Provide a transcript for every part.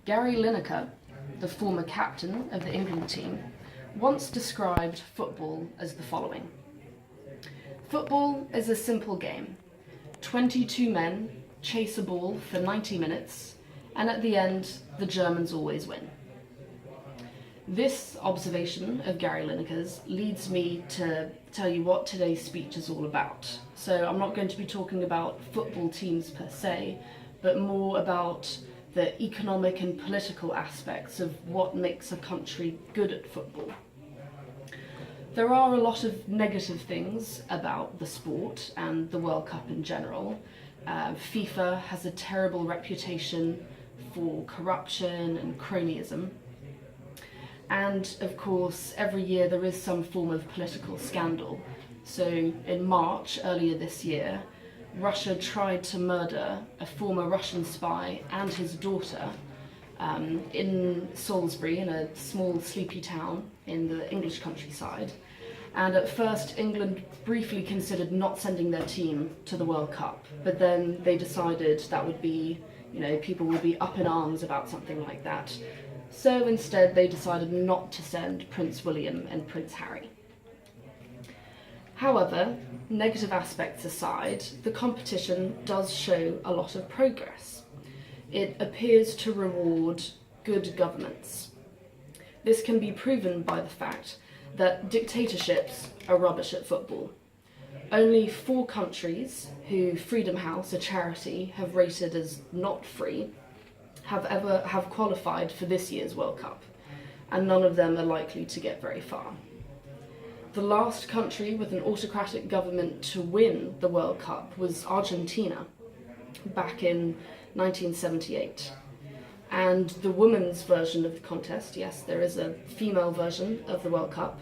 Gary Lineker, the former captain of the England team, once described football as the following. Football is a simple game. 22 men chase a ball for 90 minutes, and at the end, the Germans always win. This observation of Gary Lineker's leads me to tell you what today's speech is all about. So I'm not going to be talking about football teams per se, but more about the economic and political aspects of what makes a country good at football. There are a lot of negative things about the sport and the World Cup in general. FIFA has a terrible reputation for corruption and cronyism. And of course, every year there is some form of political scandal. So in March, earlier this year, Russia tried to murder a former Russian spy and his daughter in Salisbury, in a small sleepy town in the English countryside. And at first England briefly considered not sending their team to the World Cup, but then they decided that would be, people would be up in arms about something like that. So instead they decided not to send Prince William and Prince Harry. However, negative aspects aside, the competition does show a lot of progress. It appears to reward good governments. This can be proven by the fact that dictatorships are rubbish at football. Only 4 countries who Freedom House, a charity, have rated as not free have qualified for this year's World Cup, and none of them are likely to get very far. The last country with an autocratic government to win the World Cup was Argentina, back in 1978. And the women's version of the contest, yes, there is a female version of the World Cup,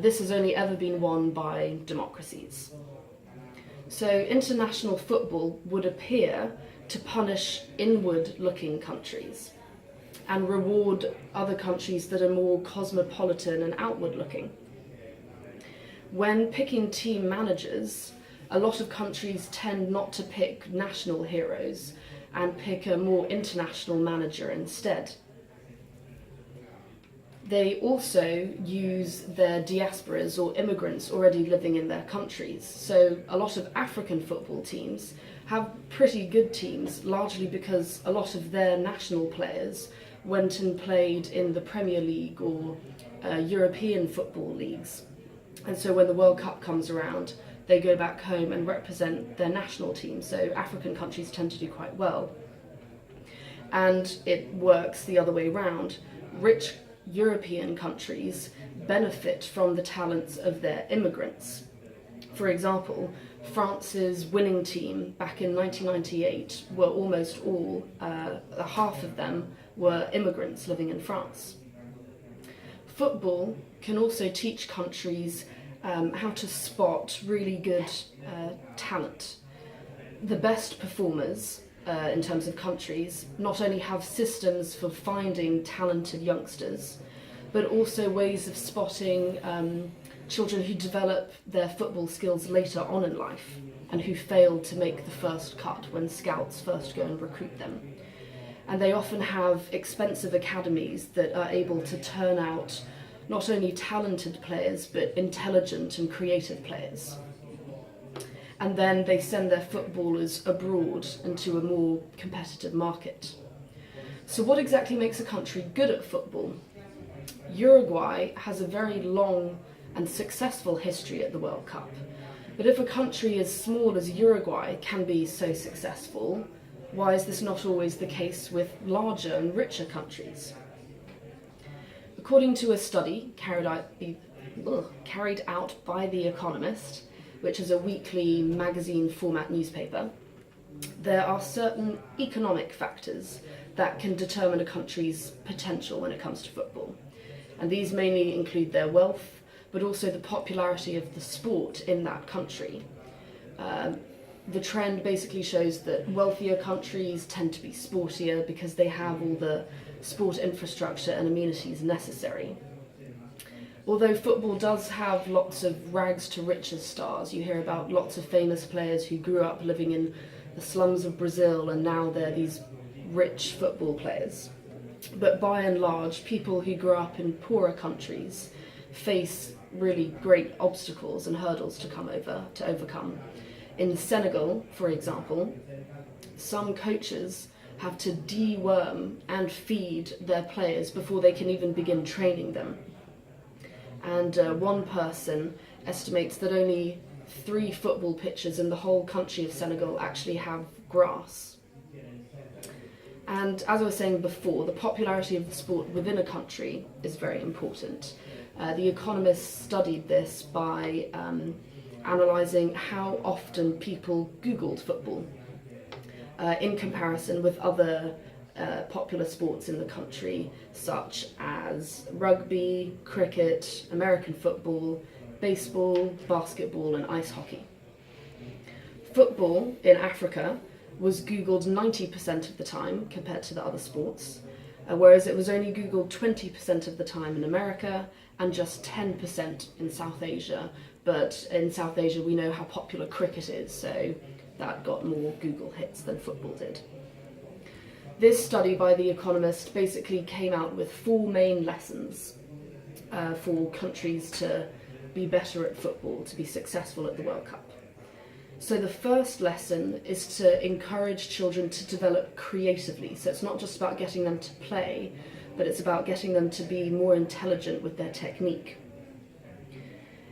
this has only ever been won by democracies. So international football would appear to punish inward-looking countries and reward other countries that are more cosmopolitan and outward-looking. When picking team managers, a lot of countries tend not to pick national heroes and pick a more international manager instead. They also use their diasporas or immigrants already living in their countries. So a lot of African football teams have pretty good teams, largely because a lot of their national players went and played in the Premier League or European football leagues. And so when the World Cup comes around, they go back home and represent their national team. So African countries tend to do quite well. And it works the other way round. Rich European countries benefit from the talents of their immigrants. For example, France's winning team back in 1998 were almost all, half of them were immigrants living in France. Football can also teach countries how to spot really good talent. The best performers in terms of countries not only have systems for finding talented youngsters, but also ways of spotting children who develop their football skills later on in life and who fail to make the first cut when scouts first go and recruit them. And they often have expensive academies that are able to turn out not only talented players, but intelligent and creative players. And then they send their footballers abroad into a more competitive market. So what exactly makes a country good at football? Uruguay has a very long and successful history at the World Cup. But if a country as small as Uruguay can be so successful, why is this not always the case with larger and richer countries? According to a study carried out by The Economist, which is a weekly magazine format newspaper, there are certain economic factors that can determine a country's potential when it comes to football. And these mainly include their wealth, but also the popularity of the sport in that country. The trend basically shows that wealthier countries tend to be sportier because they have all the sport infrastructure and amenities necessary. Although football does have lots of rags to riches stars, you hear about lots of famous players who grew up living in the slums of Brazil and now they're these rich football players. But by and large, people who grow up in poorer countries face really great obstacles and hurdles to overcome. In Senegal, for example, some coaches have to deworm and feed their players before they can even begin training them. And one person estimates that only 3 football pitches in the whole country of Senegal actually have grass. And as I was saying before, the popularity of the sport within a country is very important. The Economist studied this by analysing how often people Googled football in comparison with other popular sports in the country, such as rugby, cricket, American football, baseball, basketball and ice hockey. Football in Africa was Googled 90% of the time compared to the other sports, whereas it was only Googled 20% of the time in America and just 10% in South Asia. But in South Asia we know how popular cricket is, so that got more Google hits than football did. This study by The Economist basically came out with 4 main lessons for countries to be better at football, to be successful at the World Cup. So the first lesson is to encourage children to develop creatively. So it's not just about getting them to play, but it's about getting them to be more intelligent with their technique.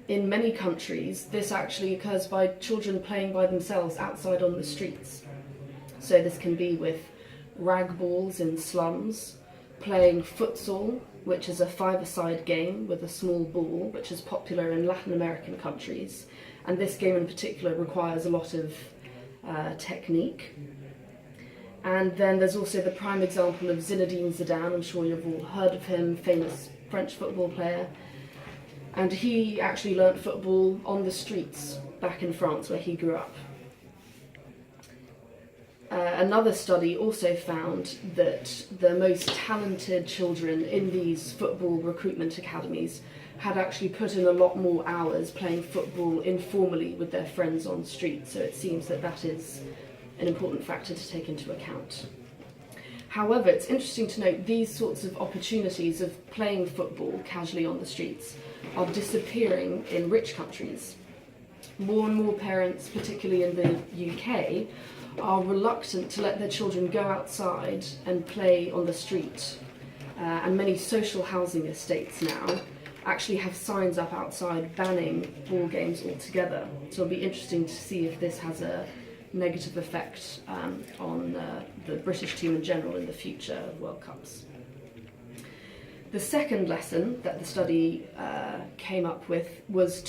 In many countries, this actually occurs by children playing by themselves outside on the streets. So this can be with rag balls in slums, playing futsal, which is a 5-a-side game with a small ball, which is popular in Latin American countries. And this game in particular requires a lot of technique. And then there's also the prime example of Zinedine Zidane. I'm sure you've all heard of him, famous French football player. And he actually learnt football on the streets back in France where he grew up. Another study also found that the most talented children in these football recruitment academies had actually put in a lot more hours playing football informally with their friends on the street, so it seems that that is an important factor to take into account. However, it's interesting to note these sorts of opportunities of playing football casually on the streets are disappearing in rich countries. More and more parents, particularly in the UK, are reluctant to let their children go outside and play on the street. And many social housing estates now actually have signs up outside banning ball games altogether. So it'll be interesting to see if this has a negative effect on the British team in general in the future of World Cups. The second lesson that the study came up with was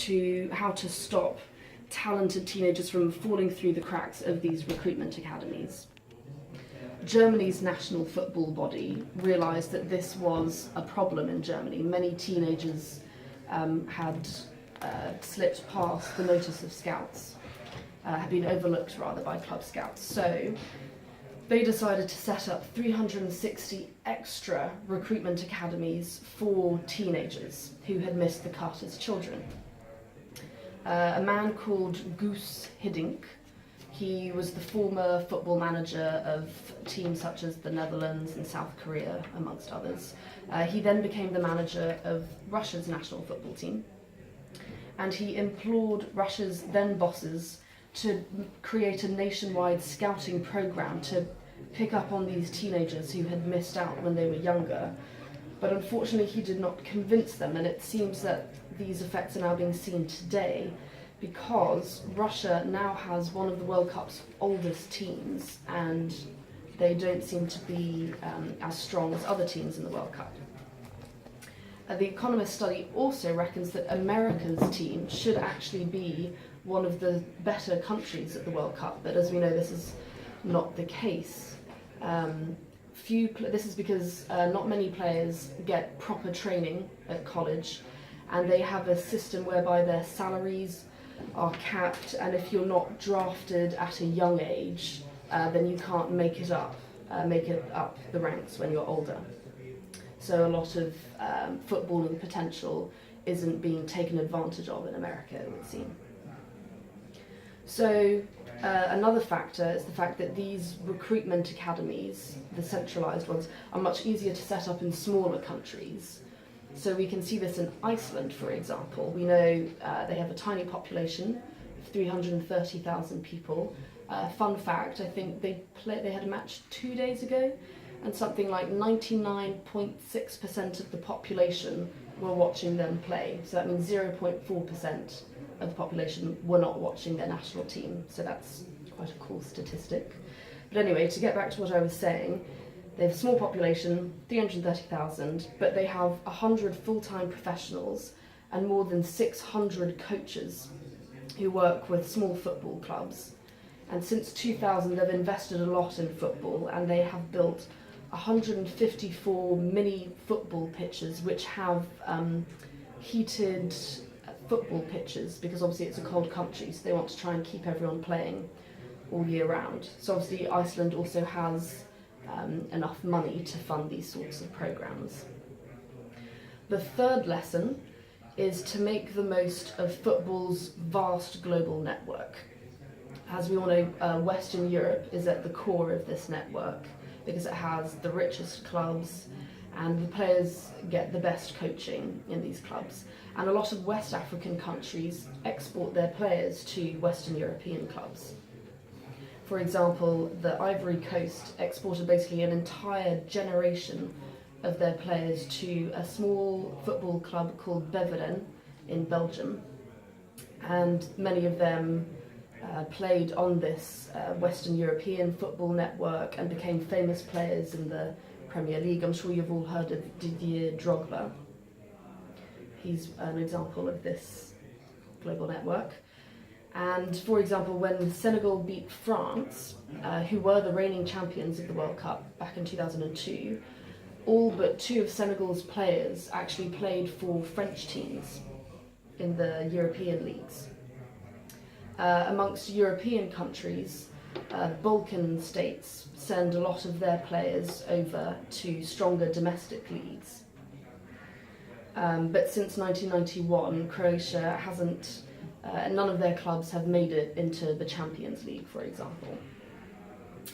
how to stop talented teenagers from falling through the cracks of these recruitment academies. Germany's national football body realised that this was a problem in Germany. Many teenagers had slipped past the notice of scouts, had been overlooked rather by club scouts. So they decided to set up 360 extra recruitment academies for teenagers who had missed the cut as children. A man called Guus Hiddink, he was the former football manager of teams such as the Netherlands and South Korea, amongst others. He then became the manager of Russia's national football team, and he implored Russia's then bosses to create a nationwide scouting program to pick up on these teenagers who had missed out when they were younger. But unfortunately he did not convince them, and it seems that these effects are now being seen today because Russia now has one of the World Cup's oldest teams, and they don't seem to be as strong as other teams in the World Cup. The Economist study also reckons that America's team should actually be one of the better countries at the World Cup, but as we know this is not the case. This is because not many players get proper training at college, and they have a system whereby their salaries are capped, and if you're not drafted at a young age, then you can't make it up the ranks when you're older. So a lot of footballing potential isn't being taken advantage of in America, it would seem. So another factor is the fact that these recruitment academies, the centralised ones, are much easier to set up in smaller countries. So we can see this in Iceland, for example. We know they have a tiny population of 330,000 people. Fun fact, I think they had a match 2 days ago, and something like 99.6% of the population were watching them play. So that means 0.4% of the population were not watching their national team. So that's quite a cool statistic. But anyway, to get back to what I was saying, they have a small population, 330,000, but they have 100 full-time professionals and more than 600 coaches who work with small football clubs. And since 2000, they've invested a lot in football, and they have built 154 mini football pitches, which have heated football pitches, because obviously it's a cold country, so they want to try and keep everyone playing all year round. So obviously Iceland also has enough money to fund these sorts of programs. The third lesson is to make the most of football's vast global network. As we all know, Western Europe is at the core of this network because it has the richest clubs and the players get the best coaching in these clubs. And a lot of West African countries export their players to Western European clubs. For example, the Ivory Coast exported basically an entire generation of their players to a small football club called Beveren in Belgium. And many of them played on this Western European football network and became famous players in the Premier League. I'm sure you've all heard of Didier Drogba. He's an example of this global network. And for example, when Senegal beat France, who were the reigning champions of the World Cup back in 2002, all but 2 of Senegal's players actually played for French teams in the European leagues. Amongst European countries, Balkan states send a lot of their players over to stronger domestic leagues. But since 1991, Croatia hasn't, none of their clubs have made it into the Champions League, for example.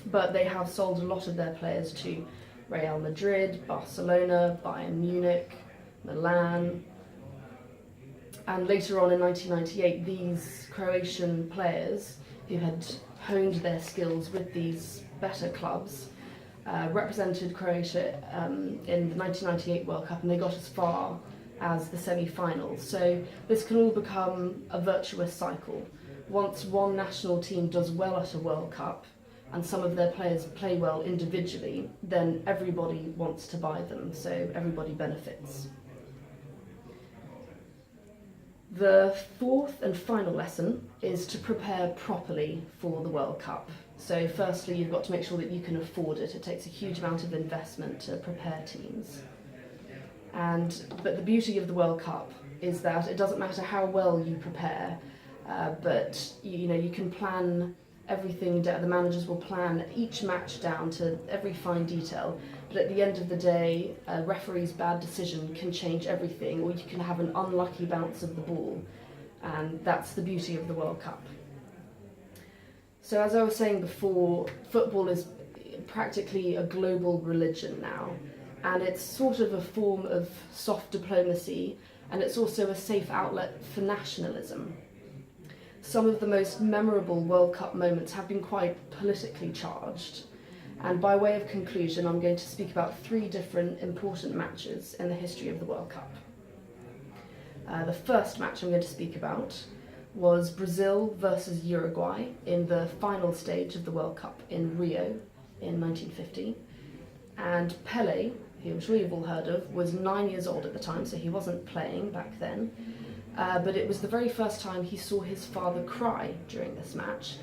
But they have sold a lot of their players to Real Madrid, Barcelona, Bayern Munich, Milan. And later on in 1998, these Croatian players who had honed their skills with these better clubs represented Croatia in the 1998 World Cup, and they got as far as the semi-finals. So this can all become a virtuous cycle. Once one national team does well at a World Cup and some of their players play well individually, then everybody wants to buy them, so everybody benefits. The fourth and final lesson is to prepare properly for the World Cup. So firstly, you've got to make sure that you can afford it. It takes a huge amount of investment to prepare teams. But the beauty of the World Cup is that it doesn't matter how well you prepare, but you can plan everything. The managers will plan each match down to every fine detail. But at the end of the day, a referee's bad decision can change everything, or you can have an unlucky bounce of the ball, and that's the beauty of the World Cup. So as I was saying before, football is practically a global religion now, and it's sort of a form of soft diplomacy, and it's also a safe outlet for nationalism. Some of the most memorable World Cup moments have been quite politically charged, and by way of conclusion, I'm going to speak about 3 different important matches in the history of the World Cup. The first match I'm going to speak about was Brazil versus Uruguay in the final stage of the World Cup in Rio in 1950. And Pelé, who I'm sure you've all heard of, was 9 years old at the time, so he wasn't playing back then. But it was the very first time he saw his father cry during this match.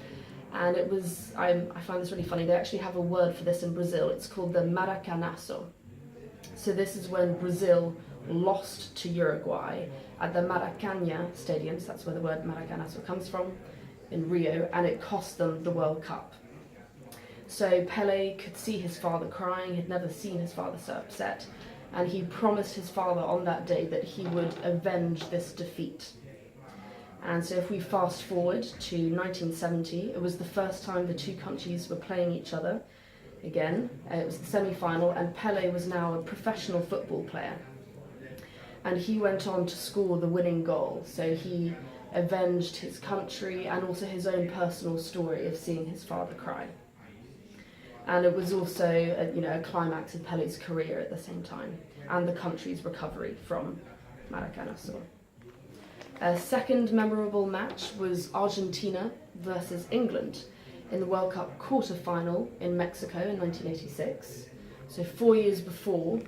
And it was, I find this really funny, they actually have a word for this in Brazil. It's called the Maracanazo. So this is when Brazil lost to Uruguay at the Maracanã Stadium, so that's where the word Maracanazo comes from, in Rio, and it cost them the World Cup. So Pelé could see his father crying, he'd never seen his father so upset, and he promised his father on that day that he would avenge this defeat. And so if we fast forward to 1970, it was the first time the two countries were playing each other again. It was the semi-final, and Pelé was now a professional football player. And he went on to score the winning goal. So he avenged his country and also his own personal story of seeing his father cry. And it was also a climax of Pelé's career at the same time, and the country's recovery from Maracanazo. A second memorable match was Argentina versus England in the World Cup quarter-final in Mexico in 1986. So 4 years before,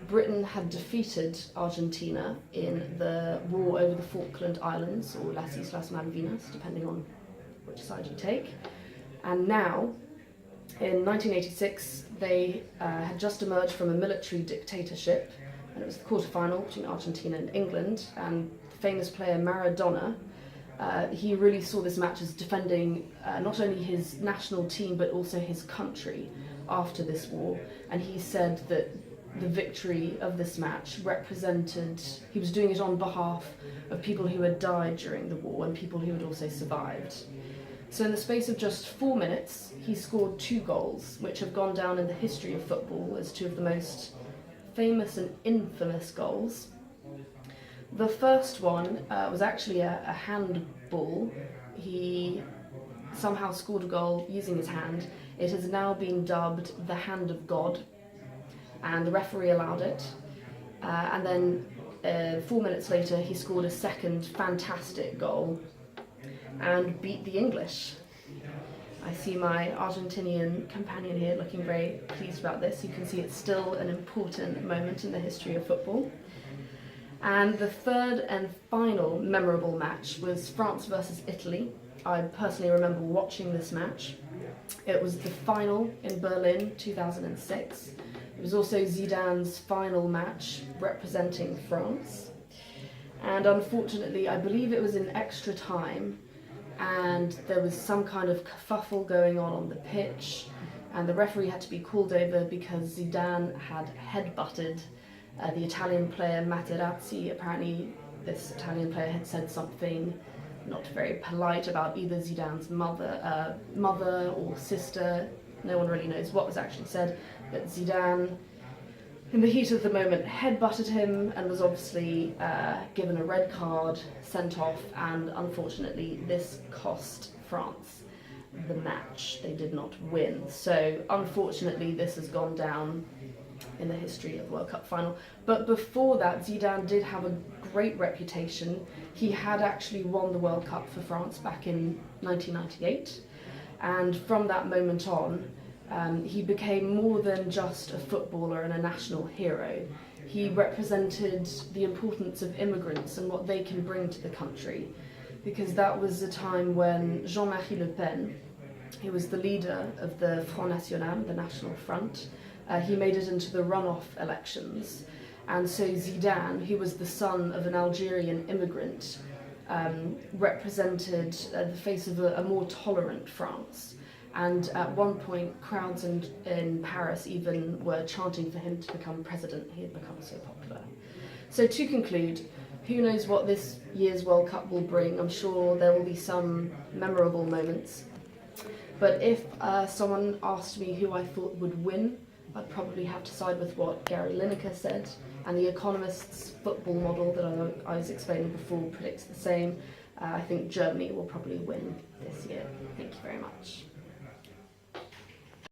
Britain had defeated Argentina in the war over the Falkland Islands, or Las Islas Malvinas, depending on which side you take. And now, in 1986, they had just emerged from a military dictatorship, and it was the quarter-final between Argentina and England, and the famous player Maradona, he really saw this match as defending not only his national team but also his country after this war, and he said that the victory of this match represented, he was doing it on behalf of people who had died during the war and people who had also survived. So in the space of just 4 minutes, he scored 2 goals, which have gone down in the history of football as 2 of the most famous and infamous goals. The first one was actually a handball. He somehow scored a goal using his hand. It has now been dubbed the Hand of God, and the referee allowed it. And then 4 minutes later, he scored a second fantastic goal and beat the English. I see my Argentinian companion here looking very pleased about this. You can see it's still an important moment in the history of football. And the third and final memorable match was France versus Italy. I personally remember watching this match. It was the final in Berlin 2006. It was also Zidane's final match representing France. And unfortunately, I believe it was in extra time, and there was some kind of kerfuffle going on the pitch, and the referee had to be called over because Zidane had headbutted the Italian player Materazzi. Apparently this Italian player had said something not very polite about either Zidane's mother or sister. No one really knows what was actually said, but Zidane, in the heat of the moment, headbutted him and was obviously given a red card, sent off, and unfortunately this cost France the match. They did not win. So unfortunately this has gone down in the history of the World Cup final. But before that, Zidane did have a great reputation. He had actually won the World Cup for France back in 1998, and from that moment on, he became more than just a footballer and a national hero. He represented the importance of immigrants and what they can bring to the country, because that was a time when Jean-Marie Le Pen, who was the leader of the Front National, the National Front, he made it into the runoff elections. And so Zidane, who was the son of an Algerian immigrant, represented the face of a more tolerant France. And at one point, crowds in Paris even were chanting for him to become president. He had become so popular. So to conclude, who knows what this year's World Cup will bring? I'm sure there will be some memorable moments. But if someone asked me who I thought would win, I'd probably have to side with what Gary Lineker said, and the Economist's football model that I was explaining before predicts the same. I think Germany will probably win this year. Thank you very much.